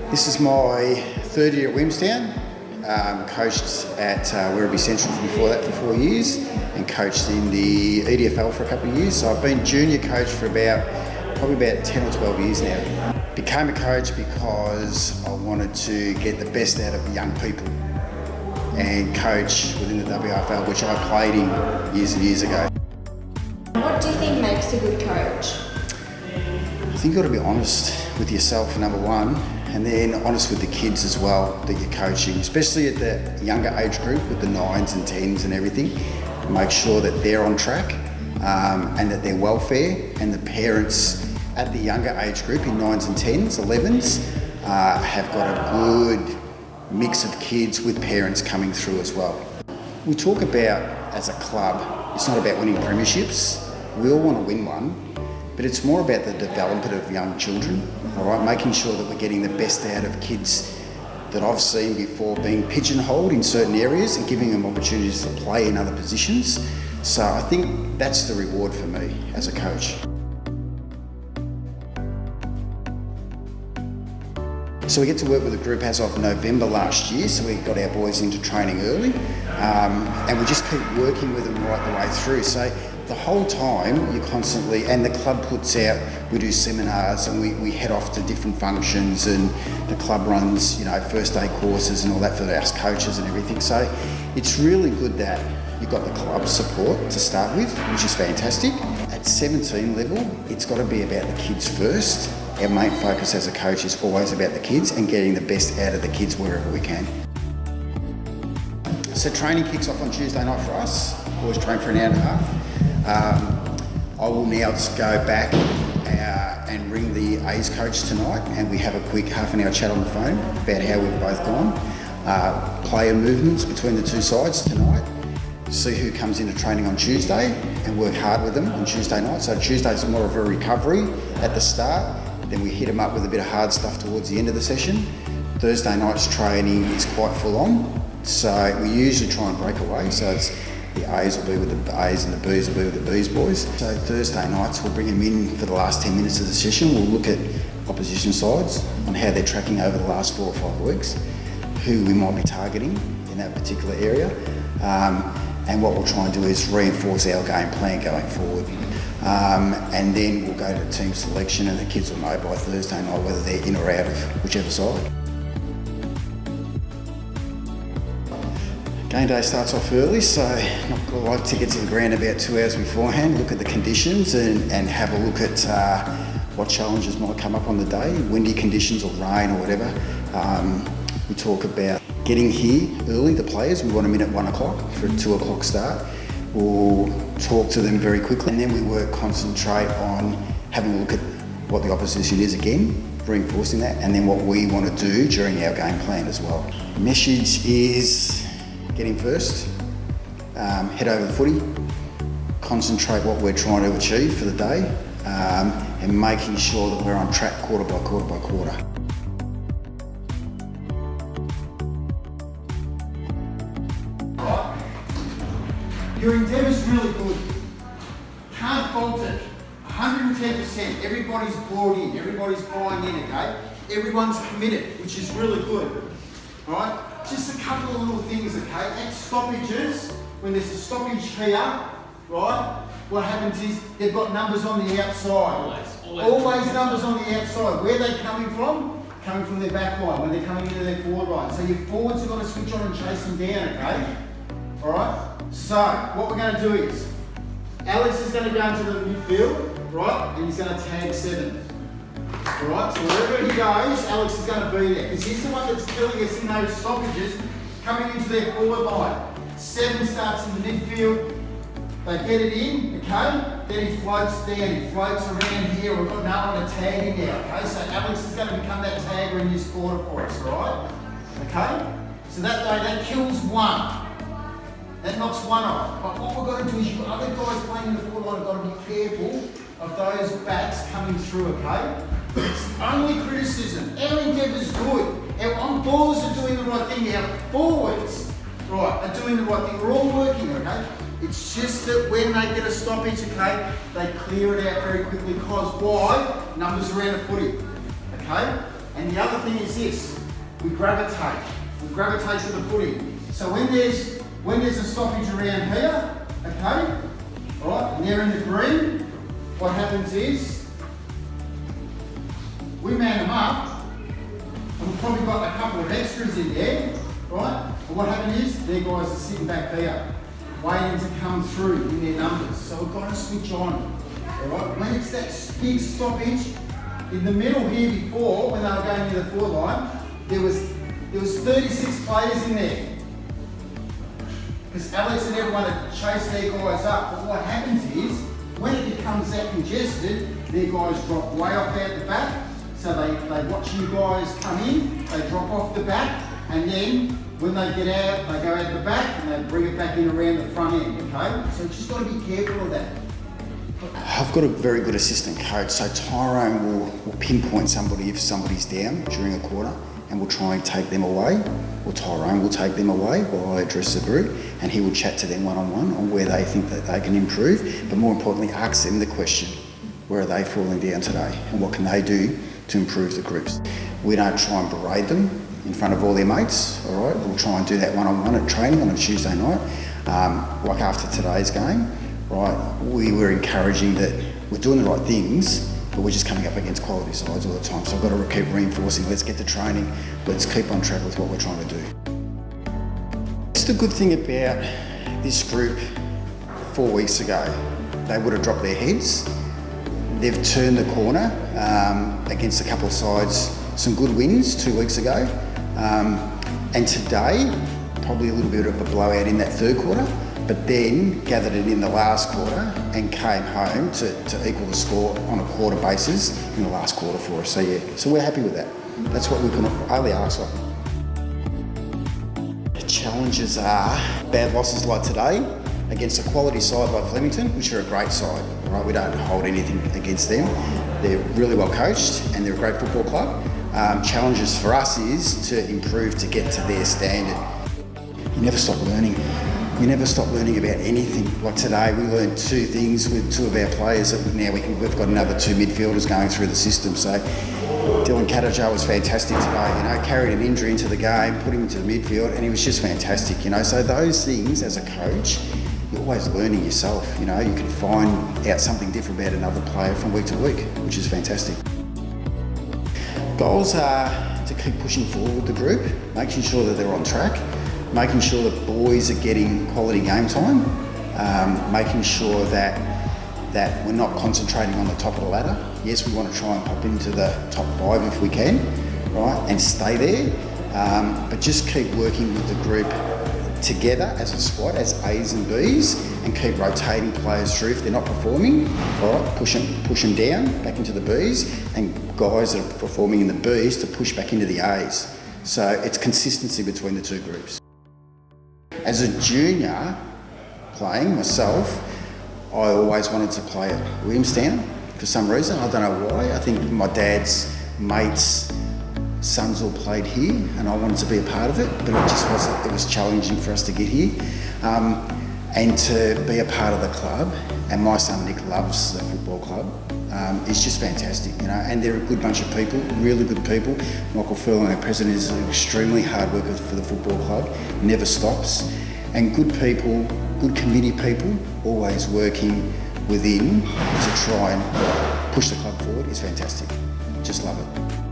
This is my third year at Williamstown. Coached at Werribee Central before that for 4 years and coached in the EDFL for a couple of years. So I've been junior coach for probably about 10 or 12 years now. Became a coach because I wanted to get the best out of young people and coach within the WRFL, which I played in years and years ago. What do you think makes a good coach? I think you've got to be honest with yourself, number one, and then honest with the kids as well that you're coaching, especially at the younger age group with the 9s and 10s and everything. Make sure that they're on track and that their welfare and the parents at the younger age group in 9s and 10s, 11s, have got a good mix of kids with parents coming through as well. We talk about, as a club, it's not about winning premierships. We all want to win one. But it's more about the development of young children, all right? Making sure that we're getting the best out of kids that I've seen before being pigeonholed in certain areas and giving them opportunities to play in other positions. So I think that's the reward for me as a coach. So we get to work with a group as of November last year, so we got our boys into training early, and we just keep working with them right the way through. So the whole time you constantly, and the club puts out, we do seminars and we head off to different functions, and the club runs, first aid courses and all that for us coaches and everything. So it's really good that you've got the club support to start with, which is fantastic. At 17 level, it's got to be about the kids first. Our main focus as a coach is always about the kids and getting the best out of the kids wherever we can. So training kicks off on Tuesday night for us. Always train for an hour and a half. I will now go back and ring the A's coach tonight, and we have a quick half an hour chat on the phone about how we've both gone. Player movements between the two sides tonight. See who comes into training on Tuesday and work hard with them on Tuesday night. So Tuesday's more of a recovery at the start. Then we hit them up with a bit of hard stuff towards the end of the session. Thursday night's training is quite full on. So we usually try and break away. So it's the A's will be with the A's and the B's will be with the B's boys. So Thursday nights we'll bring them in for the last 10 minutes of the session. We'll look at opposition sides on how they're tracking over the last 4 or 5 weeks, who we might be targeting in that particular area. And what we'll try and do is reinforce our game plan going forward. And then we'll go to team selection, and the kids will know by Thursday night whether they're in or out of whichever side. Game day starts off early, so I like to get to the ground about 2 hours beforehand, look at the conditions and have a look at what challenges might come up on the day, windy conditions or rain or whatever. We talk about getting here early, the players. We want them in at 1 o'clock for a 2 o'clock start. We'll talk to them very quickly, and then we concentrate on having a look at what the opposition is again, reinforcing that, and then what we want to do during our game plan as well. The message is get in first, head over the footy, concentrate what we're trying to achieve for the day, and making sure that we're on track quarter by quarter by quarter. Your endeavour's really good. Can't fault it. 110%. Everybody's bought in. Everybody's buying in, okay? Everyone's committed, which is really good. Alright? Just a couple of little things, okay? At stoppages, when there's a stoppage here, right? What happens is they've got numbers on the outside. Always numbers on the outside. Where are they coming from? Coming from their back line, when they're coming into their forward line. So your forwards have got to switch on and chase them down, okay? Alright? So, what we're going to do is, Alex is going to go into the midfield, right, and he's going to tag 7. Alright, so wherever he goes, Alex is going to be there, because he's the one that's killing us in those stoppages, coming into their forward line. 7 starts in the midfield, they get it in, okay, then he floats down, he floats around here, we've got no one to tag him now, okay, so Alex is going to become that tagger in this quarter for us, alright, okay, so that kills 1. That knocks 1 off. But what we've got to do is, you other guys playing in the forward line have got to be careful of those backs coming through, okay? It's only criticism. Our endeavour's good. Our on-ballers are doing the right thing. Our forwards, right, are doing the right thing. We're all working, okay? It's just that when they get a stoppage, okay, they clear it out very quickly because why? Numbers around the footy, okay? And the other thing is this, we gravitate to the footy. So when there's a stoppage around here, okay, all right, and they're in the green, what happens is, we man them up, and we've probably got a couple of extras in there, right? And what happens is, their guys are sitting back there, waiting to come through in their numbers. So we've got to switch on, all right? When it's that big stoppage, in the middle here before, when they were going near the forward line, there was 36 players in there. Because Alex and everyone had chased their guys up. But what happens is, when it becomes that congested, their guys drop way off out the back. So they watch you guys come in, they drop off the back, and then when they get out, they go out the back and they bring it back in around the front end, okay? So you just got to be careful of that. I've got a very good assistant coach, so Tyrone will pinpoint somebody if somebody's down during a quarter, and we'll try and take them away, or Tyrone will take them away while I address the group, and he will chat to them one-on-one on where they think that they can improve, but more importantly, ask them the question, where are they falling down today, and what can they do to improve the groups. We don't try and berate them in front of all their mates, all right? We'll try and do that one-on-one at training on a Tuesday night, like after today's game. Right, we were encouraging that we're doing the right things, but we're just coming up against quality sides all the time. So I've got to keep reinforcing, let's get to training, let's keep on track with what we're trying to do. It's the good thing about this group 4 weeks ago. They would have dropped their heads. They've turned the corner against a couple of sides, some good wins 2 weeks ago. And today, probably a little bit of a blowout in that third quarter, but then gathered it in the last quarter and came home to equal the score on a quarter basis in the last quarter for us. So yeah, so we're happy with that. That's what we can only ask for. Challenges are bad losses like today against a quality side like Flemington, which are a great side. Right? We don't hold anything against them. They're really well coached and they're a great football club. Challenges for us is to improve to get to their standard. You never stop learning. You never stop learning about anything. Like today, we learned 2 things with 2 of our players that now we've got another 2 midfielders going through the system. So Dylan Katajar was fantastic today, you know, carried an injury into the game, put him into the midfield, and he was just fantastic, you know. So those things, as a coach, you're always learning yourself, you know. You can find out something different about another player from week to week, which is fantastic. Goals are to keep pushing forward the group, making sure that they're on track, making sure that boys are getting quality game time, making sure that we're not concentrating on the top of the ladder. Yes, we want to try and pop into the top 5 if we can, right, and stay there, but just keep working with the group together as a squad, as A's and B's, and keep rotating players through if they're not performing, all right, push them down, back into the B's, and guys that are performing in the B's to push back into the A's. So it's consistency between the 2 groups. As a junior playing myself, I always wanted to play at Williamstown for some reason. I don't know why. I think my dad's mates' sons all played here and I wanted to be a part of it, but it just wasn't, it was challenging for us to get here. And to be a part of the club, and my son Nick loves the football club, it's just fantastic, you know, and they're a good bunch of people, really good people. Michael Furlong, our president, is an extremely hard worker for the football club, never stops, and good people, good committee people, always working within to try and push the club forward is fantastic. Just love it.